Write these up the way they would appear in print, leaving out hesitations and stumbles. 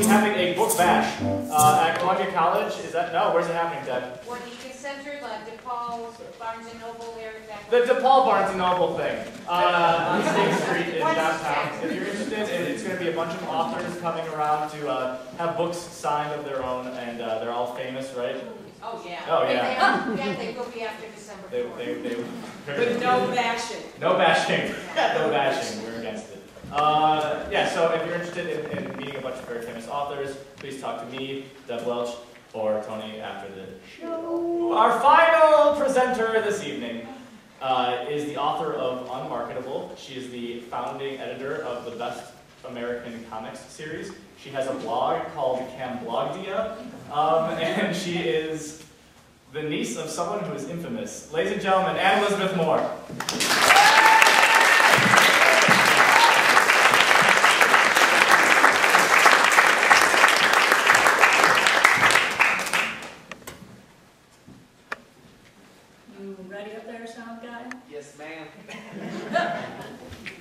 be having a book bash at Columbia College. Is that, no, where's it happening, Deb? What, Eaton Center, like DePaul, Barnes & Noble area? The DePaul Barnes & Noble thing on State Street in downtown. If you're interested, it's going to be a bunch of authors coming around to have books signed of their own, and they're all famous, right? Oh, yeah. Oh, yeah. Yeah, they will be after December 4th. But no bashing. No bashing. No bashing. We're against it. Yeah, so if you're interested in meeting a bunch of very famous authors, please talk to me, Deb Welch, or Tony after the show. Our final presenter this evening is the author of Unmarketable. She is the founding editor of the Best American Comics series. She has a blog called Camblogdia, and she is the niece of someone who is infamous. Ladies and gentlemen, Anne Elizabeth Moore. You ready up there, sound guy? Yes, ma'am.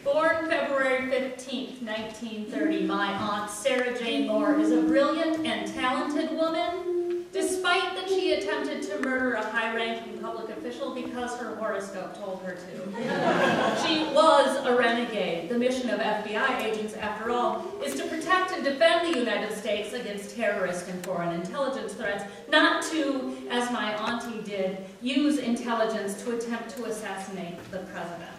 Born February 15th, 1930, my Aunt Sarah Jane Moore is a brilliant and talented woman, despite that she attempted to murder a high-ranking public official because her horoscope told her to. She was a renegade. The mission of FBI agents, after all, is to protect and defend the United States against terrorist and foreign intelligence threats, not to, as my auntie did, use intelligence to attempt to assassinate the president.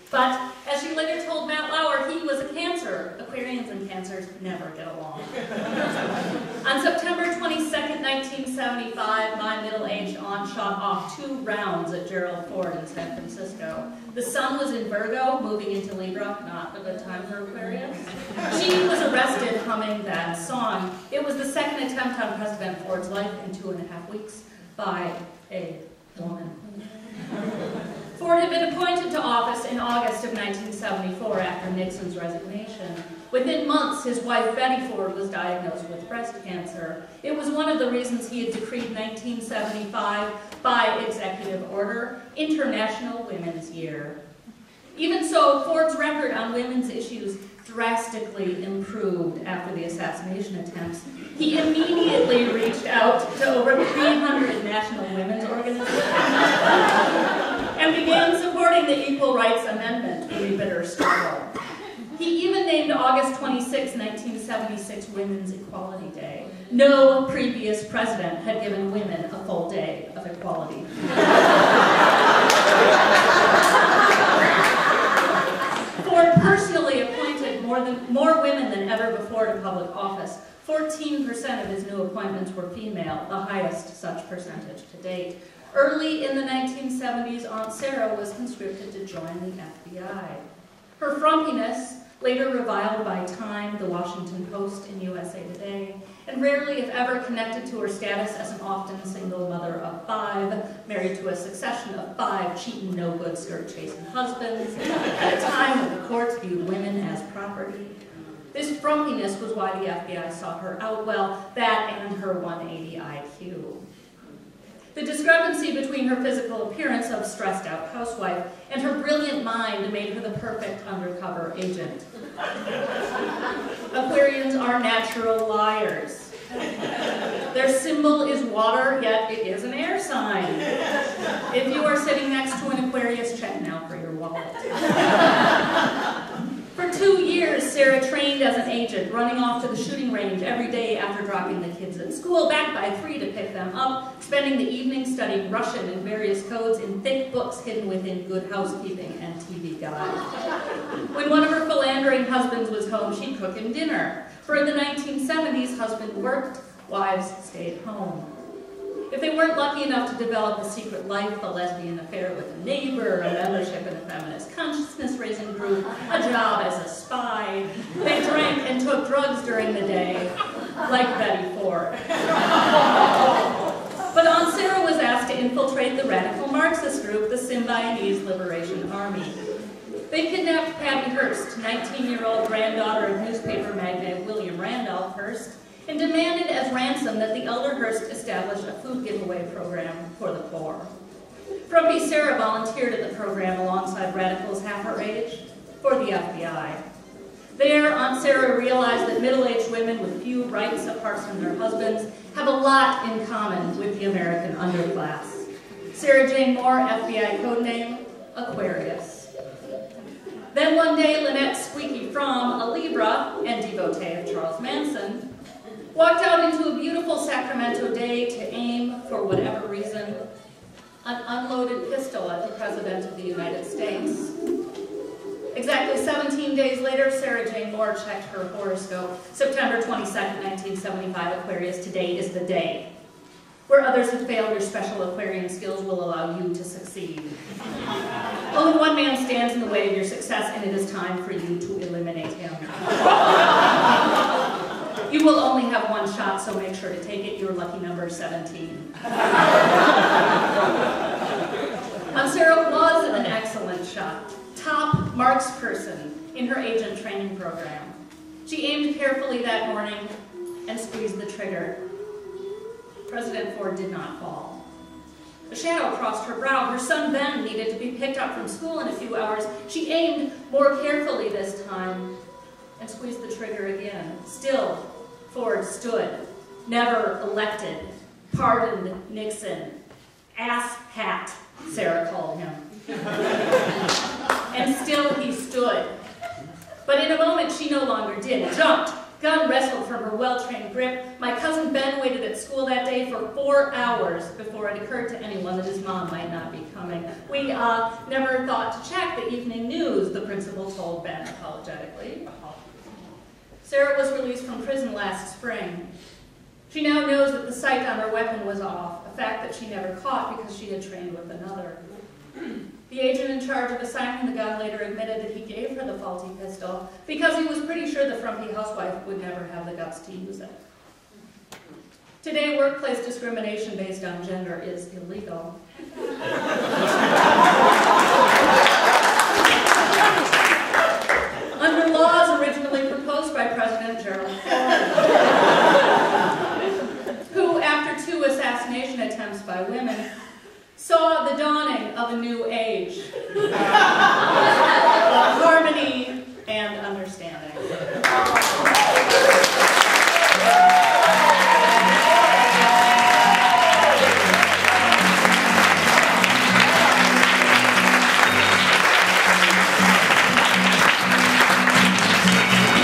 But, as she later told Matt Lauer, he was a Cancer. Aquarians and Cancers never get along. On September 22nd, 1975, my middle-aged aunt shot off 2 rounds at Gerald Ford in San Francisco. The sun was in Virgo, moving into Libra, not a good time for Aquarius. She was arrested humming that song. It was the second attempt on President Ford's life in 2.5 weeks by a woman. Ford had been appointed to office in August of 1974 after Nixon's resignation. Within months, his wife Betty Ford was diagnosed with breast cancer. It was one of the reasons he had decreed 1975, by executive order, International Women's Year. Even so, Ford's record on women's issues drastically improved after the assassination attempts. He immediately reached out to over 300 national women's organizations and began supporting the Equal Rights Amendment in a bitter struggle. He even named August 26, 1976 Women's Equality Day. No previous president had given women a full day of equality. Ford personally appointed more women than ever before to public office. 14% of his new appointments were female, the highest such percentage to date. Early in the 1970s, Aunt Sarah was conscripted to join the FBI. Her frumpiness, later reviled by Time, The Washington Post, and USA Today, and rarely if ever connected to her status as an often single mother of 5, married to a succession of 5 cheating, no-good, skirt-chasing husbands, at a time when the courts viewed women as property. This frumpiness was why the FBI sought her out. Well, that and her 180 IQ. The discrepancy between her physical appearance of stressed-out housewife and her brilliant mind made her the perfect undercover agent. Aquarians are natural liars. Their symbol is water, yet it is an air sign. If you are sitting next to an Aquarius, check now for your wallet. For 2 years, Sarah trained as an agent, running off to the shooting range every day after dropping the kids at school, back by 3 to pick them up, spending the evening studying Russian and various codes in thick books hidden within Good Housekeeping and TV Guide. When one of her philandering husbands was home, she'd cook him dinner. For in the 1970s, husband worked, wives stayed home. If they weren't lucky enough to develop a secret life, a lesbian affair with a neighbor, a membership in a feminist consciousness-raising group, a job as a spy, they drank and took drugs during the day, like Betty Ford. But Aunt Sarah was asked to infiltrate the radical Marxist group, the Symbionese Liberation Army. They kidnapped Patty Hearst, 19-year-old granddaughter of newspaper magnate William Randolph Hearst, and demanded as ransom that the elder Hearst establish a food giveaway program for the poor. Frumpy Sarah volunteered at the program alongside radicals half her age for the FBI. There, Aunt Sarah realized that middle-aged women with few rights apart from their husbands have a lot in common with the American underclass. Sarah Jane Moore, FBI codename, Aquarius. Then one day, Lynette Squeaky Fromm, a Libra and devotee of Charles Manson, walked out into a beautiful Sacramento day to aim, for whatever reason, an unloaded pistol at the President of the United States. Exactly 17 days later, Sarah Jane Moore checked her horoscope. September 22nd, 1975, Aquarius, today is the day. Where others have failed, your special Aquarian skills will allow you to succeed. Only one man stands in the way of your success, and it is time for you to eliminate him. You will only have one shot, so make sure to take it. Your lucky number is 17. Sarah was an excellent shot. Top marksperson in her agent training program. She aimed carefully that morning and squeezed the trigger. President Ford did not fall. A shadow crossed her brow. Her son Ben needed to be picked up from school in a few hours. She aimed more carefully this time and squeezed the trigger again. Still, Ford stood, never elected, pardoned Nixon. Ass hat, Sarah called him. And still he stood. But in a moment she no longer did. Jumped, gun wrestled from her well-trained grip. My cousin Ben waited at school that day for 4 hours before it occurred to anyone that his mom might not be coming. We never thought to check the evening news, the principal told Ben apologetically. Sarah was released from prison last spring. She now knows that the sight on her weapon was off, a fact that she never caught because she had trained with another. The agent in charge of assigning the gun later admitted that he gave her the faulty pistol because he was pretty sure the frumpy housewife would never have the guts to use it. Today, workplace discrimination based on gender is illegal. Under laws originally proposed by President Gerald Ford, who, after 2 assassination attempts by women, saw the dawning of a new age. Harmony and understanding.